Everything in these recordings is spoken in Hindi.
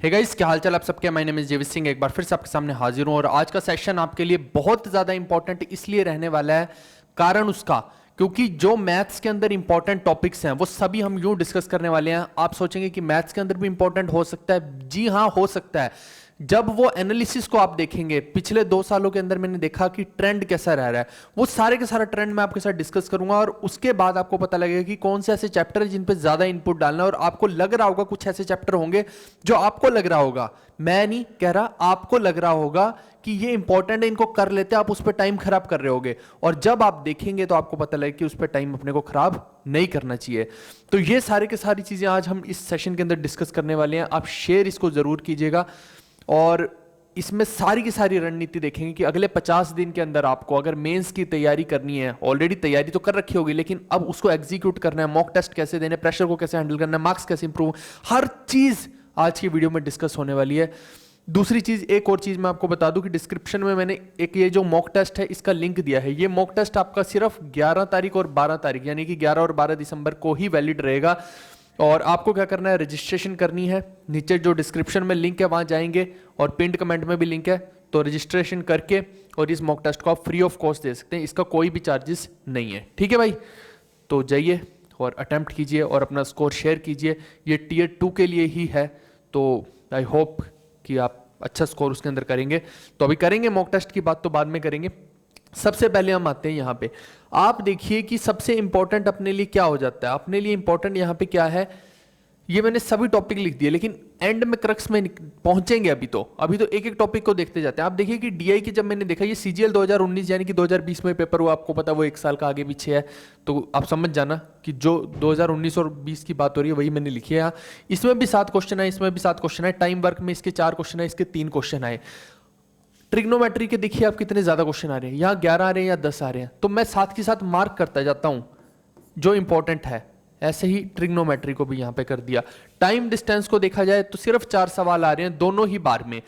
हे गाइस, क्या हाल चाल आप सबके। My name is Jewish Singh, एक बार फिर से आपके सामने हाजिर हूं और आज का सेशन आपके लिए बहुत ज़्यादा इंपॉर्टेंट इसलिए रहने वाला है, कारण उसका क्योंकि जो मैथ्स के अंदर इंपॉर्टेंट टॉपिक्स हैं वो सभी हम यूं डिस्कस करने वाले हैं। आप सोचेंगे कि मैथ्स के अंदर भी इंपॉर्टेंट हो सकता है, जी हाँ हो सकता है। जब वो एनालिसिस को आप देखेंगे, पिछले 2 सालों के अंदर मैंने देखा कि ट्रेंड कैसा रह रहा है, वो सारे के सारा ट्रेंड मैं आपके साथ डिस्कस करूंगा और उसके बाद आपको पता लगेगा कि कौन से ऐसे चैप्टर है जिन पे ज्यादा इनपुट डालना है। और आपको लग रहा होगा कुछ ऐसे चैप्टर होंगे जो आपको लग रहा होगा, मैं नहीं कह रहा, आपको लग रहा होगा कि ये इंपॉर्टेंट है, इनको कर लेते हैं, आप उस पर टाइम खराब कर रहे होगे। और जब आप देखेंगे तो आपको पता लगेगा कि उस पर टाइम अपने को खराब नहीं करना चाहिए। तो ये सारे के सारी चीजें आज हम इस सेशन के अंदर डिस्कस करने वाले हैं। आप शेयर इसको जरूर कीजिएगा और इसमें सारी की सारी रणनीति देखेंगे कि अगले 50 दिन के अंदर आपको अगर मेंस की तैयारी करनी है, ऑलरेडी तैयारी तो कर रखी होगी लेकिन अब उसको एग्जीक्यूट करना है, मॉक टेस्ट कैसे देने, प्रेशर को कैसे हैंडल करना है, मार्क्स कैसे इंप्रूव, हर चीज आज की वीडियो में डिस्कस होने वाली है। दूसरी चीज, एक और चीज मैं आपको बता दूं कि डिस्क्रिप्शन में मैंने एक ये जो मॉक टेस्ट है इसका लिंक दिया है। ये मॉक टेस्ट आपका सिर्फ 11 तारीख और 12 तारीख यानी कि 11 और 12 दिसंबर को ही वैलिड रहेगा। और आपको क्या करना है, रजिस्ट्रेशन करनी है। नीचे जो डिस्क्रिप्शन में लिंक है वहां जाएंगे और पिंड कमेंट में भी लिंक है, तो रजिस्ट्रेशन करके और इस मॉक टेस्ट को आप फ्री ऑफ कॉस्ट दे सकते हैं। इसका कोई भी चार्जेस नहीं है, ठीक है भाई। तो जाइए और अटेम्प्ट कीजिए और अपना स्कोर शेयर कीजिए। ये टीयर 2 के लिए ही है, तो आई होप कि आप अच्छा स्कोर उसके अंदर करेंगे। तो अभी करेंगे मॉक टेस्ट की बात, तो बाद में करेंगे। सबसे पहले हम आते हैं यहाँ पे। आप देखिए कि सबसे इंपॉर्टेंट अपने लिए क्या हो जाता है। अपने लिए इंपॉर्टेंट यहाँ पे क्या है, ये मैंने सभी टॉपिक लिख दिए लेकिन एंड में क्रक्स में पहुंचेंगे। अभी तो एक एक टॉपिक को देखते जाते हैं। आप देखिए कि डीआई की जब मैंने देखा, ये सीजीएल 2019 यानी कि 2020 में पेपर हुआ, आपको पता वो 1 साल का आगे पीछे है, तो आप समझ जाना कि जो 2019 और 20 की बात हो रही है वही मैंने लिखी है यहाँ। इसमें भी 7 क्वेश्चन आए, इसमें भी 7 क्वेश्चन आए। टाइम वर्क में इसके 4 क्वेश्चन आए, इसके 3 क्वेश्चन आए। ट्रिग्नोमेट्री के देखिए आप कितने ज्यादा क्वेश्चन आ रहे हैं, यहाँ 11 आ रहे हैं या 10 आ रहे हैं, तो मैं साथ के साथ मार्क करता जाता हूं जो इंपॉर्टेंट है। ऐसे ही ट्रिग्नोमेट्री को भी यहां पे कर दिया। टाइम डिस्टेंस को देखा जाए तो सिर्फ 4 सवाल आ रहे हैं दोनों ही बार में।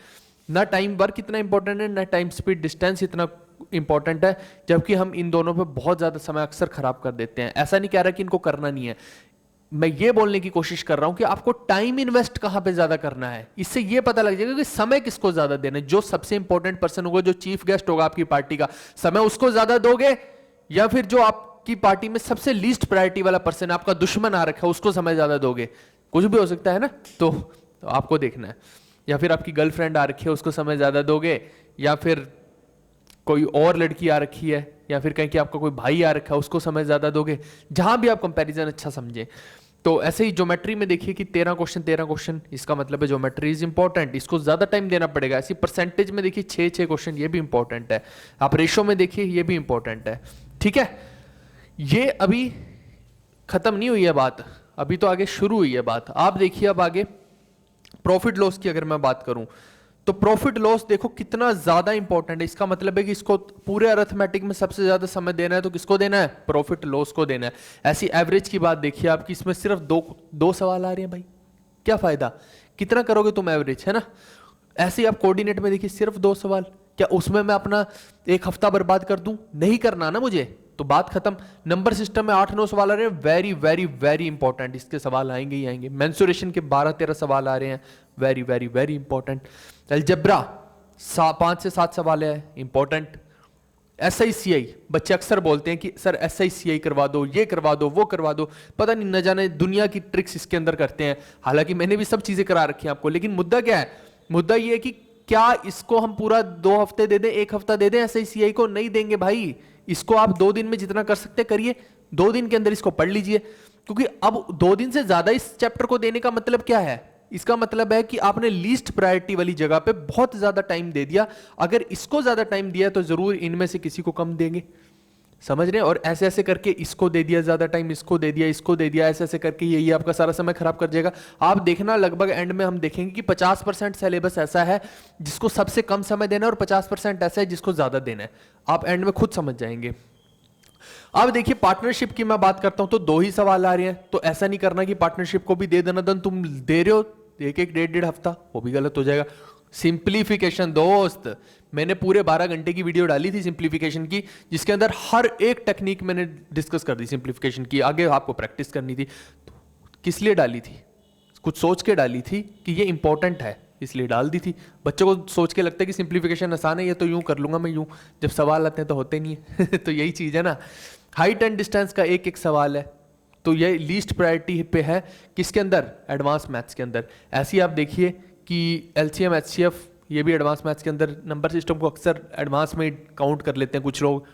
ना टाइम वर्क इतना इंपॉर्टेंट है, ना टाइम स्पीड डिस्टेंस इतना इंपॉर्टेंट है, जबकि हम इन दोनों पे बहुत ज्यादा समय अक्सर खराब कर देते हैं। ऐसा नहीं कह रहा कि इनको करना नहीं है, मैं ये बोलने की कोशिश कर रहा हूं कि आपको टाइम इन्वेस्ट कहां पे ज्यादा करना है। इससे ये पता लग जाएगा कि समय किसको ज्यादा देना है। जो सबसे इंपॉर्टेंट पर्सन होगा, जो चीफ गेस्ट होगा आपकी पार्टी का, समय उसको ज्यादा दोगे, या फिर जो आपकी पार्टी में सबसे लीस्ट प्रायोरिटी वाला पर्सन है, आपका दुश्मन आ रखा है, उसको समय ज्यादा दोगे। कुछ भी हो सकता है ना, तो आपको देखना है। या फिर आपकी गर्लफ्रेंड आ रखी है, उसको समय ज्यादा दोगे, या फिर कोई और लड़की आ रखी है, या फिर कहीं कि आपका कोई भाई आ रखा है, उसको समय ज्यादा दोगे। जहां भी आप कंपैरिजन अच्छा समझे। तो ऐसे ही ज्योमेट्री में देखिए कि 13 क्वेश्चन, इसका मतलब है ज्योमेट्री इज इंपॉर्टेंट, इसको ज्यादा टाइम देना पड़ेगा। ऐसी परसेंटेज में देखिए 6 क्वेश्चन, ये भी इंपॉर्टेंट है। आप रेशो में देखिए, ये भी इंपॉर्टेंट है, ठीक है। ये अभी खत्म नहीं हुई है बात, अभी तो आगे शुरू हुई है बात। आप देखिए अब आगे प्रॉफिट लॉस की अगर मैं बात करूं तो प्रॉफिट लॉस देखो कितना ज्यादा इंपॉर्टेंट है। इसका मतलब है कि इसको पूरे अरिथमेटिक में सबसे ज्यादा समय देना है तो किसको देना है, प्रॉफिट लॉस को देना है। ऐसी एवरेज की बात देखिए आपकी, इसमें सिर्फ दो सवाल आ रहे हैं भाई, क्या फायदा, कितना करोगे तुम एवरेज, है ना। ऐसे ही आप कोऑर्डिनेट में देखिए सिर्फ 2 सवाल, क्या उसमें मैं अपना 1 हफ्ता बर्बाद कर दूं, नहीं करना ना मुझे, तो बात खत्म। नंबर सिस्टम में 8-9 सवाल आ रहे हैं, वेरी वेरी वेरी इंपॉर्टेंट, इसके सवाल आएंगे ही आएंगे। मेंसुरेशन के 12-13 सवाल आ रहे हैं, very very very important. Algebra 5 से 7 सवाल है, इंपॉर्टेंट। SICI, बच्चे अक्सर बोलते हैं कि सर SICI करवा दो, ये करवा दो, वो करवा दो, पता नहीं न जाने दुनिया की ट्रिक्स इसके अंदर करते हैं। हालांकि मैंने भी सब चीजें करा रखी हैं आपको, लेकिन मुद्दा क्या है, मुद्दा ये है कि क्या इसको हम पूरा 2 हफ्ते दे दें, 1 हफ्ता दे दें SICI को, नहीं देंगे भाई। इसको आप 2 दिन में जितना कर सकते करिए, 2 दिन के अंदर इसको पढ़ लीजिए। क्योंकि अब 2 दिन से ज्यादा इस चैप्टर को देने का मतलब क्या है, इसका मतलब है कि आपने लीस्ट प्रायोरिटी वाली जगह पे बहुत ज्यादा टाइम दे दिया। अगर इसको ज्यादा टाइम दिया तो जरूर इनमें से किसी को कम देंगे, समझ रहे हैं। और ऐसे ऐसे करके इसको दे दिया ज्यादा टाइम, इसको दे दिया, इसको दे दिया, ऐसे ऐसे करके ये आपका सारा समय खराब कर जाएगा। आप देखना लगभग एंड में हम देखेंगे कि 50% सिलेबस ऐसा है जिसको सबसे कम समय देना है और 50% ऐसा है जिसको ज्यादा देना है। आप एंड में खुद समझ जाएंगे। अब देखिए पार्टनरशिप की मैं बात करता हूं तो 2 ही सवाल आ रहे हैं, तो ऐसा नहीं करना कि पार्टनरशिप को भी दे देना दन, तुम दे रहे हो 1-1, 1.5 हफ्ता, वो भी गलत हो जाएगा। सिंप्लीफिकेशन दोस्त, मैंने पूरे 12 घंटे की वीडियो डाली थी सिंप्लीफिकेशन की, जिसके अंदर हर एक टेक्निक मैंने डिस्कस कर दी सिंप्लीफिकेशन की। आगे आपको प्रैक्टिस करनी थी, तो किस लिए डाली थी, कुछ सोच के डाली थी कि ये इंपॉर्टेंट है, इसलिए डाल दी थी। बच्चों को सोच के लगता है कि सिंप्लीफिकेशन आसान है, ये तो यूं कर लूंगा मैं यूं, जब सवाल आते हैं तो होते नहीं है तो यही चीज़ है ना। हाइट एंड डिस्टेंस का एक एक सवाल है, तो ये लीस्ट प्रायोरिटी पे है किसके अंदर, एडवांस मैथ्स के अंदर। ऐसे ही आप देखिए कि एलसीएम एचसीएफ ये भी एडवांस मैथ्स के अंदर, नंबर सिस्टम को अक्सर एडवांस में काउंट कर लेते हैं कुछ लोग,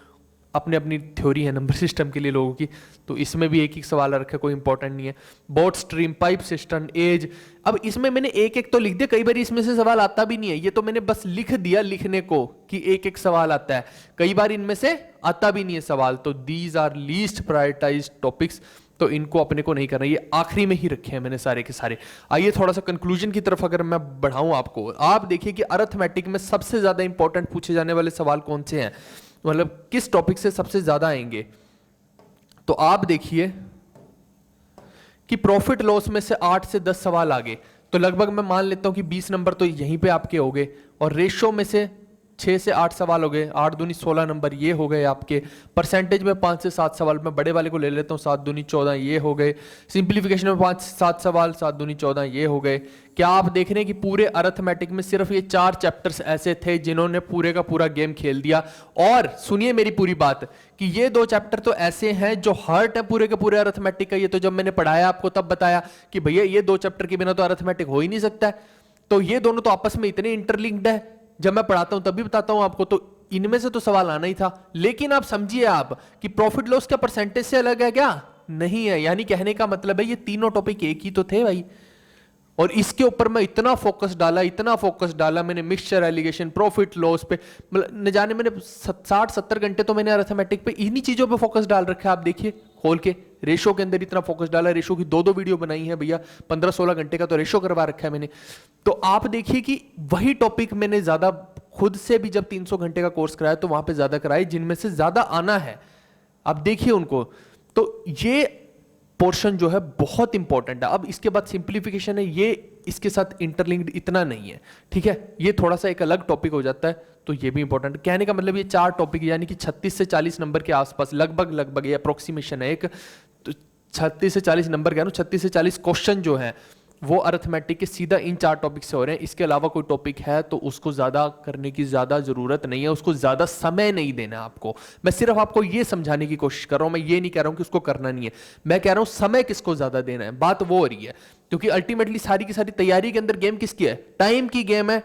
अपने अपनी थ्योरी है नंबर सिस्टम के लिए लोगों की, तो इसमें भी एक एक सवाल रखा, कोई इंपॉर्टेंट नहीं है। बोट स्ट्रीम, पाइप सिस्टम, एज, अब इसमें मैंने एक एक तो लिख दिया, कई बार इसमें से सवाल आता भी नहीं है, ये तो मैंने बस लिख दिया लिखने को कि एक एक सवाल आता है, कई बार इनमें से आता भी नहीं है सवाल। तो these are least prioritize topics, तो इनको अपने को नहीं करना, ये आखिरी में ही रखे हैं मैंने सारे के सारे। आइए थोड़ा सा कंक्लूजन की तरफ अगर मैं बढ़ाऊं आपको, आप देखिए कि अरिथमेटिक में सबसे ज्यादा इंपॉर्टेंट पूछे जाने वाले सवाल कौन से हैं, मतलब किस टॉपिक से सबसे ज्यादा आएंगे। तो आप देखिए कि प्रॉफिट लॉस में से 8 से 10 सवाल आ गए, तो लगभग मैं मान लेता हूं कि 20 नंबर तो यहीं पे आपके हो गए, और रेशो में से 6 से 8 सवाल हो गए, 8 दूनी 16 नंबर ये हो गए आपके। परसेंटेज में 5 से 7 सवाल, मैं बड़े वाले को ले लेता हूँ, 7 दूनी 14 ये हो गए। सिंप्लीफिकेशन में 5 से 7 सवाल, 7 दूनी 14 ये हो गए। क्या आप देख रहे हैं कि पूरे अरिथमेटिक में सिर्फ ये 4 चैप्टर्स ऐसे थे जिन्होंने पूरे का पूरा गेम खेल दिया। और सुनिए मेरी पूरी बात कि ये 2 चैप्टर तो ऐसे हैं जो हार्ट है पूरे के पूरे अरिथमेटिक का। ये तो जब मैंने पढ़ाया आपको तब बताया कि भैया ये 2 चैप्टर के बिना तो अरिथमेटिक हो ही नहीं सकता है। तो ये दोनों तो आपस में इतने इंटरलिंक्ड है, जब मैं पढ़ाता हूं तभी बताता हूं आपको, तो इनमें से तो सवाल आना ही था। लेकिन आप समझिए आप कि प्रॉफिट लॉस का परसेंटेज से अलग है क्या, नहीं है। यानी कहने का मतलब है ये तीनों टॉपिक एक ही तो थे भाई, और इसके ऊपर मैं इतना फोकस डाला मैंने, मिक्सचर एलिगेशन, प्रॉफिट लॉस पे, मतलब न जाने मैंने 60-70 घंटे तो मैंने अरिथमेटिक पे इन्हीं चीजों पे फोकस डाल रखा है। आप देखिए खोल के, रेशो के अंदर इतना फोकस डाला, रेशो की 2-2 वीडियो बनाई है भैया, 15-16 घंटे का तो रेशो करवा रखा है मैंने। तो आप देखिए कि वही टॉपिक मैंने ज्यादा खुद से भी जब 300 घंटे का कोर्स कराया तो वहां पे ज्यादा कराए जिनमें से ज्यादा आना है। आप देखिए उनको, तो ये पोर्शन जो है बहुत इंपॉर्टेंट है। अब इसके बाद सिंप्लीफिकेशन है, ये इसके साथ इंटरलिंक्ड इतना नहीं है, ठीक है, ये थोड़ा सा एक अलग टॉपिक हो जाता है, तो ये भी इंपॉर्टेंट। कहने का मतलब ये 4 टॉपिक यानी कि 36 से 40 नंबर के आसपास लगभग ये अप्रोक्सीमेशन है एक, तो 36 से 40 नंबर कह रहा हूं, 36 से 40 क्वेश्चन जो है वो अरिथमेटिक के सीधा इन 4 टॉपिक से हो रहे हैं। इसके अलावा कोई टॉपिक है तो उसको ज्यादा करने की ज्यादा जरूरत नहीं है, उसको ज्यादा समय नहीं देना आपको। मैं सिर्फ आपको ये समझाने की कोशिश कर रहा हूं, मैं ये नहीं कह रहा हूं कि उसको करना नहीं है, मैं कह रहा हूं समय किसको ज्यादा देना है, बात वो हो रही है। क्योंकि अल्टीमेटली सारी की सारी तैयारी के अंदर गेम किसकी है, टाइम की गेम है।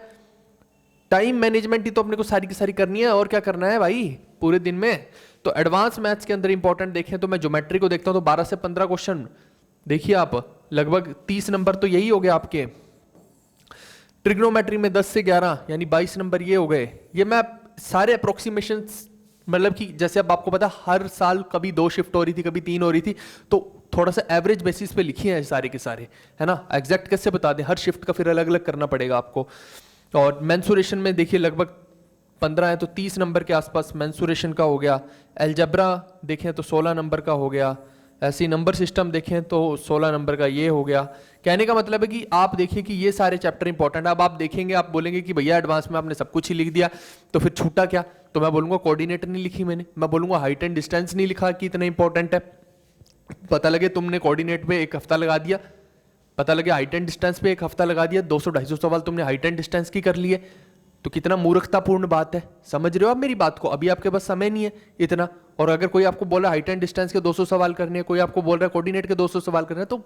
टाइम मैनेजमेंट ही तो अपने को सारी की सारी करनी है, और क्या करना है भाई पूरे दिन में। तो एडवांस मैथ्स के अंदर इंपॉर्टेंट देखें तो मैं ज्योमेट्री को देखता हूं तो 12 से 15 क्वेश्चन देखिए आप, लगभग 30 नंबर तो यही हो गए आपके। ट्रिग्नोमेट्री में 10 से 11 यानी 22 नंबर ये हो गए। ये मैं सारे अप्रोक्सीमेशन, मतलब कि जैसे अब आपको पता हर साल कभी 2 शिफ्ट हो रही थी, कभी 3 हो रही थी, तो थोड़ा सा एवरेज बेसिस पे लिखी है सारे के सारे, है ना। एग्जैक्ट कैसे बता दें, हर शिफ्ट का फिर अलग अलग करना पड़ेगा आपको। और मेंसुरेशन में देखिए लगभग 15 है तो 30 नंबर के आसपास मेंसुरेशन का हो गया। अलजेब्रा देखें तो 16 नंबर का हो गया। ऐसे ही नंबर सिस्टम देखें तो 16 नंबर का ये हो गया। कहने का मतलब है कि आप देखिए कि ये सारे चैप्टर इंपॉर्टेंट है। अब आप देखेंगे, आप बोलेंगे कि भैया एडवांस में आपने सब कुछ ही लिख दिया तो फिर छूटा क्या, तो मैं बोलूंगा कोऑर्डिनेटर नहीं लिखी मैंने, मैं बोलूंगा हाइट एंड डिस्टेंस नहीं लिखा कि इतना इंपॉर्टेंट है। पता लगे तुमने कोऑर्डिनेट पे 1 हफ्ता लगा दिया, पता लगे हाइट एंड डिस्टेंस पे 1 हफ्ता लगा दिया, 200-250 सवाल तुमने हाइट एंड डिस्टेंस की कर लिए, तो कितना मूर्खतापूर्ण बात है। समझ रहे हो आप मेरी बात को, अभी आपके पास समय नहीं है इतना। और अगर कोई आपको बोला हाइट एंड डिस्टेंस के 200 सवाल करने हैं, कोई आपको बोल रहा है कोऑर्डिनेट के 200 सवाल करने हैं, तो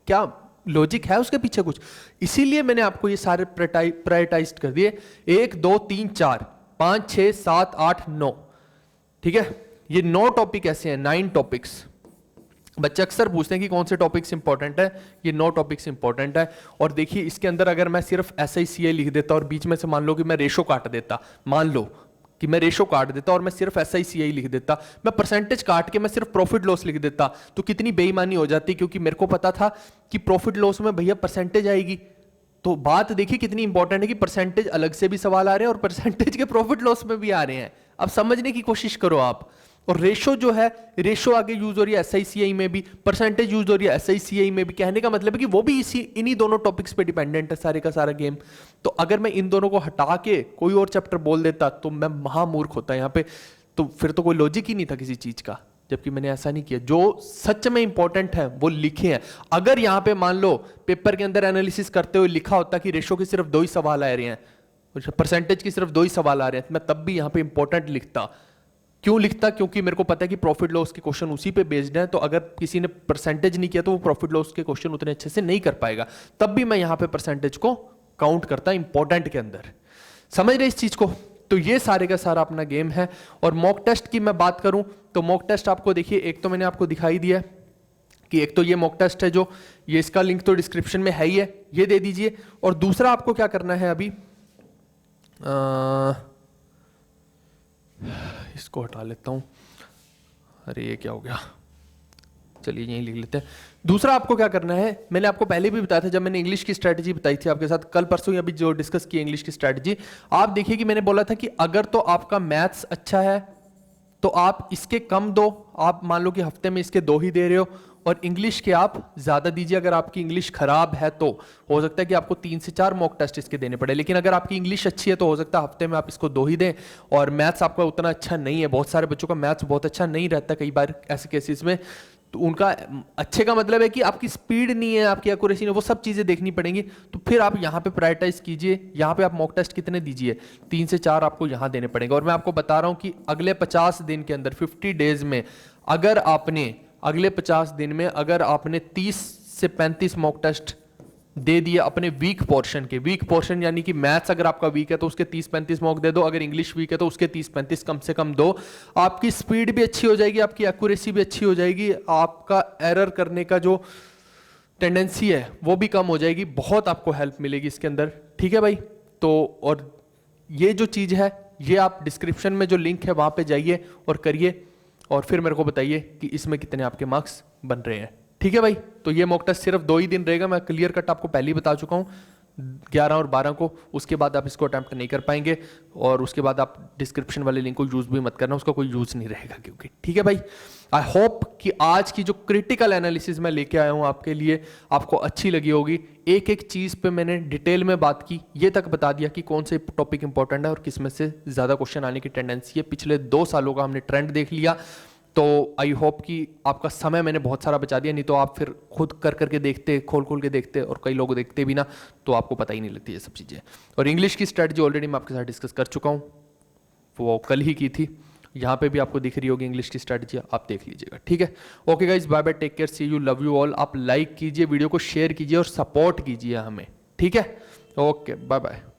क्या लॉजिक है उसके पीछे कुछ। इसीलिए मैंने आपको ये सारे प्रायोरिटाइज कर दिए, 1 2 3 4 5 6 7 8 9, ठीक है। ये 9 टॉपिक ऐसे हैं, 9 टॉपिक्स। बच्चे अक्सर पूछते हैं कि कौन से टॉपिक्स इंपॉर्टेंट है, ये 9 टॉपिक्स इंपॉर्टेंट है। और देखिए इसके अंदर अगर मैं सिर्फ SICI लिख देता और बीच में से मान लो कि मैं रेशो काट देता, मान लो कि मैं रेशो काट देता और मैं सिर्फ SICI लिख देता, मैं परसेंटेज काट के मैं सिर्फ प्रॉफिट लॉस लिख देता, तो कितनी बेईमानी हो जाती। क्योंकि मेरे को पता था कि प्रॉफिट लॉस में भैया परसेंटेज आएगी। तो बात देखिए कितनी इंपॉर्टेंट है कि परसेंटेज अलग से भी सवाल आ रहे हैं और परसेंटेज के प्रॉफिट लॉस में भी आ रहे हैं। अब समझने की कोशिश करो आप। और रेशो जो है, रेशो आगे यूज हो रही है SICI में भी, परसेंटेज यूज हो रही है SICI में भी। कहने का मतलब है कि वो भी इन्हीं दोनों टॉपिक्स पे डिपेंडेंट है सारे का सारा गेम। तो अगर मैं इन दोनों को हटा के कोई और चैप्टर बोल देता तो मैं महामूर्ख होता यहाँ पे, तो फिर तो कोई लॉजिक ही नहीं था किसी चीज का। जबकि मैंने ऐसा नहीं किया। जो सच में इंपॉर्टेंट है वो लिखे हैं। अगर यहां पे मान लो पेपर के अंदर एनालिसिस करते हुए लिखा होता कि रेशो के सिर्फ 2 ही सवाल आ रहे हैं, परसेंटेज की सिर्फ 2 ही सवाल आ रहे हैं, मैं तब भी यहां पे इंपॉर्टेंट लिखता। क्यों लिखता? क्योंकि मेरे को पता है कि प्रॉफिट लॉस के क्वेश्चन उसी पे बेस्ड हैं, तो अगर किसी ने परसेंटेज नहीं किया तो वो प्रॉफिट लॉस के क्वेश्चन उतने अच्छे से नहीं कर पाएगा। तब भी मैं यहां पे परसेंटेज को काउंट करता इंपॉर्टेंट के अंदर। समझ रहे इस चीज को? तो ये सारे का सारा अपना गेम है। और मॉक टेस्ट की मैं बात करूं तो मॉक टेस्ट आपको देखिए, एक तो मैंने आपको दिखाई दिया कि एक तो ये मॉक टेस्ट है, जो ये इसका लिंक तो डिस्क्रिप्शन में है ही है, ये दे दीजिए। और दूसरा आपको क्या करना है अभी, इसको हटा लेता हूं। अरे ये क्या हो गया, चलिए यहीं लिख लेते हैं। दूसरा आपको क्या करना है, मैंने आपको पहले भी बताया था जब मैंने इंग्लिश की स्ट्रैटेजी बताई थी आपके साथ कल परसों, या अभी जो डिस्कस की इंग्लिश की स्ट्रैटेजी, आप देखिए कि मैंने बोला था कि अगर तो आपका मैथ्स अच्छा है तो आप इसके कम दो। आप मान लो कि हफ्ते में इसके 2 ही दे रहे हो, और इंग्लिश के आप ज्यादा दीजिए। अगर आपकी इंग्लिश खराब है तो हो सकता है कि आपको 3 से 4 मॉक टेस्ट इसके देने पड़े, लेकिन अगर आपकी इंग्लिश अच्छी है तो हो सकता है हफ्ते में आप इसको 2 ही दें। और मैथ्स आपका उतना अच्छा नहीं है, बहुत सारे बच्चों का मैथ्स बहुत अच्छा नहीं रहता कई बार ऐसे केसेस में, तो उनका अच्छे का मतलब है कि आपकी स्पीड नहीं है, आपकी एक्यूरेसी नहीं है, वो सब चीजें देखनी पड़ेंगी। तो फिर आप यहाँ पे प्रायोरिटाइज कीजिए। यहाँ पे आप मॉक टेस्ट कितने दीजिए, 3 से 4 आपको यहाँ देने पड़ेंगे। और मैं आपको बता रहा हूँ कि अगले 50 दिन के अंदर, 50 डेज में, अगर आपने अगले 50 दिन में अगर आपने 30 से 35 मॉक टेस्ट दे दिए अपने वीक पोर्शन के, वीक पोर्शन यानी कि मैथ्स अगर आपका वीक है तो उसके 30-35 मॉक दे दो, अगर इंग्लिश वीक है तो उसके 30-35 कम से कम दो। आपकी स्पीड भी अच्छी हो जाएगी, आपकी एक्यूरेसी भी अच्छी हो जाएगी, आपका एरर करने का जो टेंडेंसी है वो भी कम हो जाएगी। बहुत आपको हेल्प मिलेगी इसके अंदर, ठीक है भाई। तो और ये जो चीज़ है ये आप डिस्क्रिप्शन में जो लिंक है वहाँ पे जाइए और करिए, और फिर मेरे को बताइए कि इसमें कितने आपके मार्क्स बन रहे हैं, ठीक है भाई। तो ये मॉक टेस्ट सिर्फ 2 ही दिन रहेगा, मैं क्लियर कट आपको पहले ही बता चुका हूँ, 11 और 12 को। उसके बाद आप इसको अटेम्प्ट नहीं कर पाएंगे, और उसके बाद आप डिस्क्रिप्शन वाले लिंक को यूज भी मत करना, उसका कोई यूज नहीं रहेगा क्योंकि, ठीक है भाई। आई होप कि आज की जो क्रिटिकल एनालिसिस मैं लेके आया हूँ आपके लिए आपको अच्छी लगी होगी। एक एक चीज पे मैंने डिटेल में बात की, ये तक बता दिया कि कौन से टॉपिक इंपॉर्टेंट है और किस में से ज्यादा क्वेश्चन आने की टेंडेंसी है। पिछले 2 सालों का हमने ट्रेंड देख लिया। तो आई होप कि आपका समय मैंने बहुत सारा बचा दिया, नहीं तो आप फिर खुद कर करके देखते, खोल खोल के देखते, और कई लोग देखते भी ना, तो आपको पता ही नहीं लगती ये सब चीज़ें। और इंग्लिश की स्ट्रैटेजी ऑलरेडी मैं आपके साथ डिस्कस कर चुका हूँ, वो कल ही की थी। यहाँ पे भी आपको दिख रही होगी इंग्लिश की स्ट्रैटेजी, आप देख लीजिएगा, ठीक है। Okay guys, bye bye, take care, see you, love you all. आप लाइक कीजिए, वीडियो को शेयर कीजिए और सपोर्ट कीजिए हमें, ठीक है। Okay, bye bye.